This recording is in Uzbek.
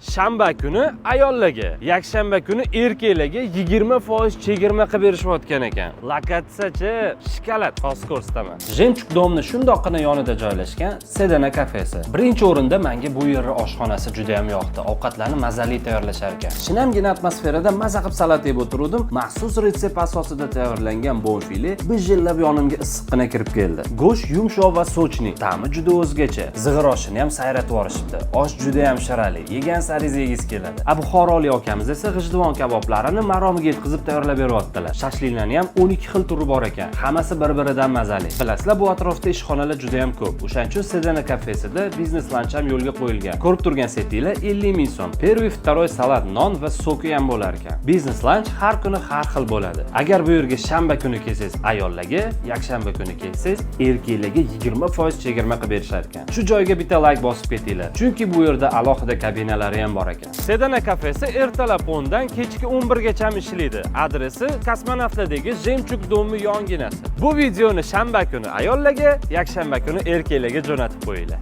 Shanba kuni ayollarga, yakshanba kuni erkaklarga 20% chegirma qilib berishayotgan ekan. Lokatsiyachi shikolat hozir ko'rsataman. Jemchug domni shundoqqina yonida joylashgan Sedana kafesi. Birinchi o'rinda menga bu yerning oshxonasi juda ham yoqdi. Ovqatlarni mazali tayyorlashar ekan. Shinamgina atmosferada maza qilib salat yeb o'tirdim. Maxsus retsept asosida tayyorlangan bonfile bijillab yonimga issiqqina kirib keldi. Go'sht yumshoq va sochli, ta'mi juda o'zgacha. Zig'ir oshini ham sayratib yorishibdi. Osh juda ham shirali. Yegan sariz yegiz keladi. Buxorolik akamiz esa g'ijduvon kaboblarini maromiga yetkazib tayyorlab beryaptilar. Shashliklarning ham 12 xil turi bor ekan. Hammasi bir-biridan mazali. Bilasizlar, bu atrofda ishxonalar juda ham ko'p. O'shaning uchun Sedana kafesida biznes lanch ham yo'lga qo'yilgan. Ko'rib turgan setinglar 50 ming so'm. Первый, второй salat, non va soki ham bo'lar ekan. Biznes lanch har kuni har xil bo'ladi. Agar bu yerga shanba kuni kelsangiz ayollarga, yakshanba kuni kelsangiz erkaklarga 20% chegirma qilib berishar ekan. Shu joyga bitta like bosib ketinglar. Chunki bu yerda alohida kabinalari ham bor ekan. Sedana kafesi ertalab 10 dan kechki 11 gacha ishlaydi. Adresi Kosmonavtdagi Jemchug domi yonginasi. Bu videoni shanba kuni ayollarga, yakshanba kuni erkaklarga jo'natib qo'yinglar.